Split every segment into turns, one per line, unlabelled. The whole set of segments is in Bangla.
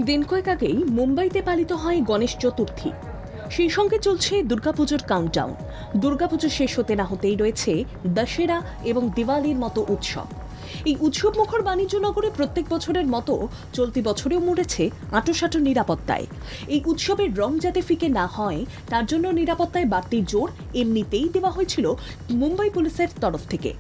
দিন কয়েক আগেই মুম্বাইতে পালিত হয় গণেশ চতুর্থী। সেই সঙ্গে চলছে দুর্গাপুজোর কাউন্টডাউন। দুর্গাপুজো শেষ হতে না হতেই রয়েছে দশেরা এবং দিওয়ালির মতো উৎসব। এই উৎসবমুখর বাণিজ্য নগরে প্রত্যেক বছরের মতো চলতি বছরেও মরেছে আঁটোসাঁটো নিরাপত্তায়। এই উৎসবের রং যাতে ফিকে না হয় তার জন্য নিরাপত্তায় বাড়তি জোর এমনিতেই দেওয়া হয়েছিল মুম্বাই পুলিশের তরফ থেকে।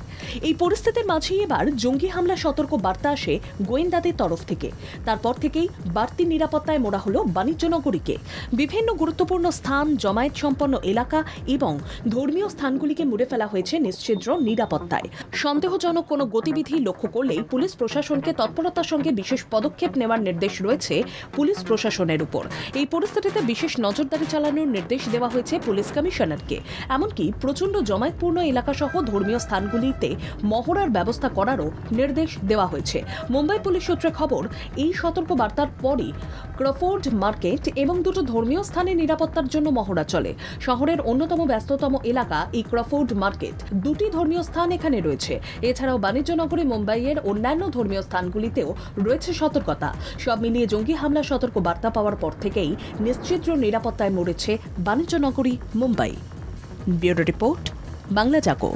এই পরিস্থিতির মাঝেই এবার জঙ্গি হামলা সতর্ক বার্তা আসে গোয়েন্দাদের তরফ থেকে। তারপর থেকেই বাড়তি নিরাপত্তায় মোড়া হলো বাণিজ্য নগরীকে। বিভিন্ন গুরুত্বপূর্ণ স্থান, জমায়েত সম্পন্ন এলাকা এবং ধর্মীয় স্থানগুলিকে মুড়ে ফেলা হয়েছে নিশ্চিদ্র নিরাপত্তায়। সন্দেহজনক কোনো গতিবিধি লক্ষ্য করলেই পুলিশ প্রশাসনকে তৎপরতার সঙ্গে বিশেষ পদক্ষেপ নেওয়ার নির্দেশ রয়েছে পুলিশ প্রশাসনের উপর। এই পরিস্থিতিতে বিশেষ নজরদারি চালানোর নির্দেশ দেওয়া হয়েছে পুলিশ কমিশনারকে। এমনকি প্রচণ্ড জমায়েতপূর্ণ এলাকাসহ ধর্মীয় স্থানগুলিতে মহড়ার ব্যবস্থা করারও নির্দেশ দেওয়া হয়েছে। মুম্বাই পুলিশ সূত্রে খবর, এই সতর্ক বার্তার পরই ক্রফোর্ড মার্কেট এবং দুটো ধর্মীয় স্থানে নিরাপত্তার জন্য মহড়া চলে। শহরের অন্যতম ব্যস্ততম এলাকা এই ক্রফোর্ড মার্কেট। দুটি ধর্মীয় স্থান এখানে রয়েছে। এছাড়াও বাণিজ্য নগরী মুম্বাইয়ের অন্যান্য ধর্মীয় স্থানগুলিতেও রয়েছে সতর্কতা। সব মিলিয়ে জঙ্গি হামলা সতর্ক বার্তা পাওয়ার পর থেকেই নিশ্চিদ্র নিরাপত্তায় মরেছে বাণিজ্য নগরী মুম্বাই। ব্যুরো রিপোর্ট, বাংলা জাগো।